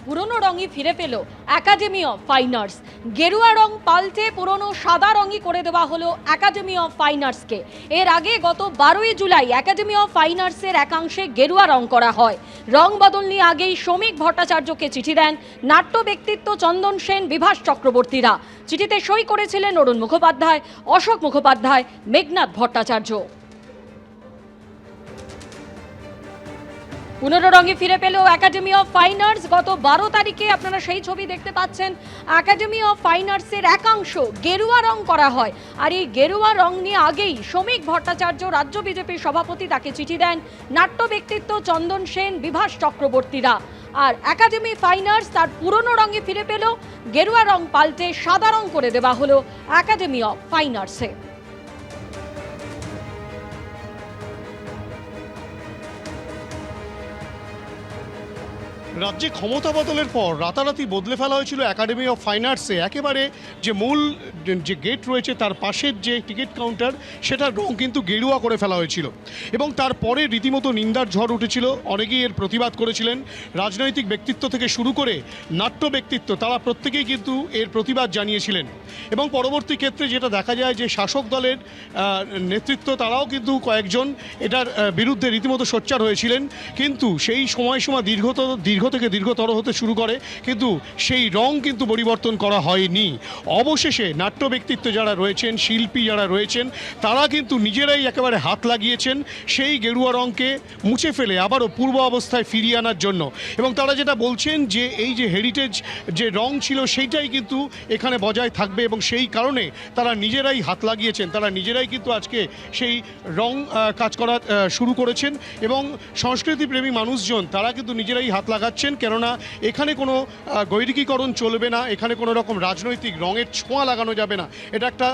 পুরনো রঙই ফিরে পেল একাডেমি অফ ফাইন আর্টস। গেরুয়া রং পাল্টে পুরনো সাদা রঙই করে দেওয়া হলো একাডেমি অফ ফাইন আর্টসকে। এর আগে গত 12ই জুলাই একাডেমি অফ ফাইন আর্টসের একাংশে গেরুয়া রং করা হয়। রং বদল নিয়ে আগেই শ্রমিক ভট্টাচার্যকে চিঠি দেন নাট্য ব্যক্তিত্ব চন্দন সেন, বিভাস চক্রবর্তীরা। চিঠিতে সই করেছিলেন অরুণ মুখোপাধ্যায়, অশোক মুখোপাধ্যায়, মেঘনাথ ভট্টাচার্য। পুনর রঙে ফিরে পেল একাডেমি অফ ফাইন আর্টস। গত 12 তারিখে আপনারা সেই ছবি দেখতে পাচ্ছেন। একাডেমি অফ ফাইন আর্টসের একাংশ গেরুয়া রং করা হয়, আর এই গেরুয়া রং নিয়ে আগেই শ্রমিক ভট্টাচার্য, রাজ্য বিজেপির সভাপতি, তাকে চিঠি দেন নাট্য ব্যক্তিত্ব চন্দন সেন, বিভাস চক্রবর্তীরা। আর একাডেমি ফাইন আর্টস তার পুরনো রঙে ফিরে পেল, গেরুয়া রং পাল্টে সাদা রং করে দেওয়া হলো একাডেমি অফ ফাইন আর্টসে। রাজ্যে ক্ষমতা বদলের পর রাতারাতি বদলে ফেলা হয়েছিল একাডেমি অফ ফাইন আর্টসে একেবারে যে মূল যে গেট রয়েছে তার পাশের যে টিকিট কাউন্টার, সেটার রং কিন্তু গেরুয়া করে ফেলা হয়েছিল এবং তারপরে রীতিমতো নিন্দার ঝড় উঠেছিল। অনেকেই এর প্রতিবাদ করেছিলেন, রাজনৈতিক ব্যক্তিত্ব থেকে শুরু করে নাট্য ব্যক্তিত্ব, তারা প্রত্যেকেই কিন্তু এর প্রতিবাদ জানিয়েছিলেন। এবং পরবর্তী ক্ষেত্রে যেটা দেখা যায় যে শাসক দলের নেতৃত্ব, তারাও কিন্তু কয়েকজন এটার বিরুদ্ধে রীতিমতো সোচ্চার হয়েছিলেন, কিন্তু সেই সময়সীমা দীর্ঘ থেকে দীর্ঘতর হতে শুরু করে, কিন্তু সেই রং কিন্তু পরিবর্তন করা হয়নি। অবশেষে নাট্য ব্যক্তিত্ব যারা রয়েছেন, শিল্পী যারা রয়েছেন, তারা কিন্তু নিজেরাই একেবারে হাত লাগিয়েছেন সেই গেরুয়া রংকে মুছে ফেলে আবারও পূর্ব অবস্থায় ফিরিয়ে আনার জন্য। এবং তারা যেটা বলছেন যে এই যে হেরিটেজ যে রং ছিল সেইটাই কিন্তু এখানে বজায় থাকবে, এবং সেই কারণে তারা নিজেরাই হাত লাগিয়েছেন, তারা নিজেরাই কিন্তু আজকে সেই রং কাজ করা শুরু করেছেন। এবং সংস্কৃতিপ্রেমী মানুষজন তারা কিন্তু নিজেরাই হাত লাগাচ্ছেন, কেননা এখানে কোনো গৈরিকীকরণ চলবে না, এখানে কোনো রকম রাজনৈতিক রঙের ছোঁয়া লাগানো যাবে না। এটা একটা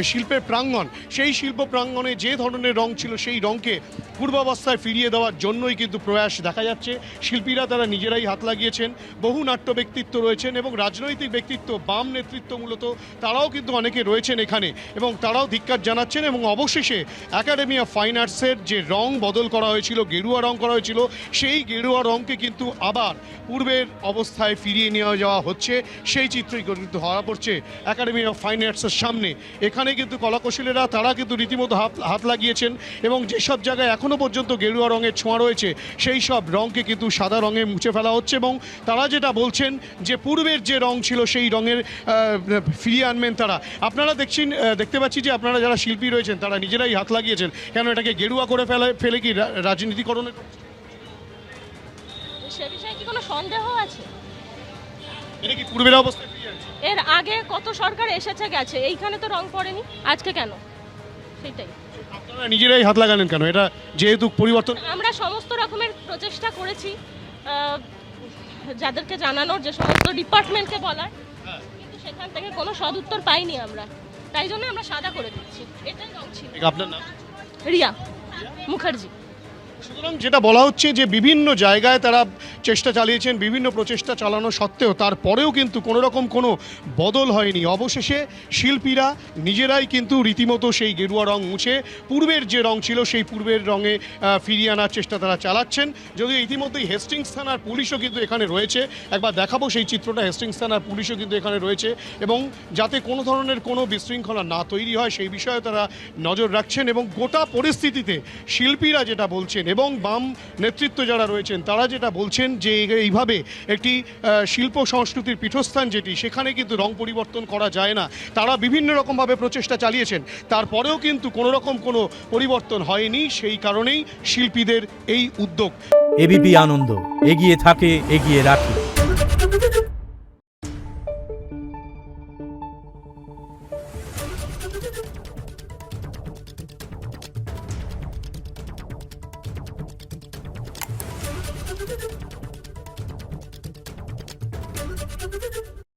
শিল্পের প্রাঙ্গণ, সেই শিল্প প্রাঙ্গণে যে ধরনের রং ছিল সেই রঙকে পূর্বাবস্থায় ফিরিয়ে দেওয়ার জন্যই কিন্তু প্রয়াস দেখা যাচ্ছে। শিল্পীরা তারা নিজেরাই হাত লাগিয়েছেন, বহু নাট্য ব্যক্তিত্ব রয়েছেন এবং রাজনৈতিক ব্যক্তিত্ব, বাম নেতৃত্ব মূলত, তারাও কিন্তু অনেকে রয়েছেন এখানে এবং তারাও ধিক্কার জানাচ্ছেন। এবং অবশেষে একাডেমি অফ ফাইন আর্টসের যে রং বদল করা হয়েছিল, গেরুয়া রং করা হয়েছিল, সেই গেরুয়া রংকে কিন্তু আবার পূর্বের অবস্থায় ফিরিয়ে নিয়ে যাওয়া হচ্ছে। সেই চিত্রই কিন্তু ধরা পড়ছে একাডেমি অফ ফাইন আর্টসের সামনে। এখানে কিন্তু কলাকুশলীরা তারা কিন্তু রীতিমতো হাত লাগিয়েছেন এবং যেসব জায়গায় এখনও পর্যন্ত গেরুয়া রঙের ছোঁয়া রয়েছে সেই সব রঙকে কিন্তু সাদা রঙে মুছে ফেলা হচ্ছে। এবং তারা যেটা বলছেন যে পূর্বের যে রং ছিল সেই রঙের ফিরিয়ে আনবেন তারা। আপনারা দেখতে পাচ্ছি যে আপনারা যারা শিল্পী রয়েছেন তারা নিজেরাই হাত লাগিয়েছেন। কেন এটাকে গেরুয়া করে ফেলে কি রাজনীতিকরণের? সে বিষয়ে কি কোনো সন্দেহ আছে? এটা কি পূর্বের অবস্থায় ফিরে যাচ্ছে? এর আগে কত সরকার এসেছে গেছে, এইখানে তো রং পড়েনি, আজকে কেন? সেটাই আপনারা নিজেরাই হাত লাগালেন কেন? এটা যেহেতু পরিবর্তন, আমরা সমস্ত রকমের প্রচেষ্টা করেছি যাদেরকে জানানোর, যে সমস্ত ডিপার্টমেন্টকে বলার, কিন্তু সেখান থেকে কোনো সদুত্তর পাইনি আমরা। তাই জন্য আমরা সাদা করে দিচ্ছি। এটাই রং ছিল। আপনার নাম? রিয়া মুখার্জি। সুতরাং যেটা বলা হচ্ছে যে বিভিন্ন জায়গায় তারা চেষ্টা চালিয়েছেন, বিভিন্ন প্রচেষ্টা চালানো সত্ত্বেও তারপরেও কিন্তু কোনো রকম কোনো বদল হয়নি। অবশেষে শিল্পীরা নিজেরাই কিন্তু রীতিমতো সেই গেরুয়া রং মুছে পূর্বের যে রং ছিল সেই পূর্বের রঙে ফিরিয়ে আনার চেষ্টা তারা চালাচ্ছেন। যদিও ইতিমধ্যেই হেস্টিংস থানার পুলিশও কিন্তু এখানে রয়েছে, একবার দেখাবো সেই চিত্রটা। হেস্টিংস থানার পুলিশও কিন্তু এখানে রয়েছে এবং যাতে কোনো ধরনের কোনো বিশৃঙ্খলা না তৈরি হয় সেই বিষয়ে তারা নজর রাখছেন। এবং গোটা পরিস্থিতিতে শিল্পীরা যেটা বলছেন এবং বাম নেতৃত্ব যারা রয়েছেন তারা যেটা বলছেন যে এইভাবে একটি শিল্প সংস্কৃতির পীঠস্থান যেটি, সেখানে কিন্তু রং পরিবর্তন করা যায় না। তারা বিভিন্ন রকমভাবে প্রচেষ্টা চালিয়েছেন, তারপরেও কিন্তু কোনো রকম কোনো পরিবর্তন হয়নি। সেই কারণেই শিল্পীদের এই উদ্যোগ। এবিপি আনন্দ, এগিয়ে থাকে, এগিয়ে রাখে। Thank you.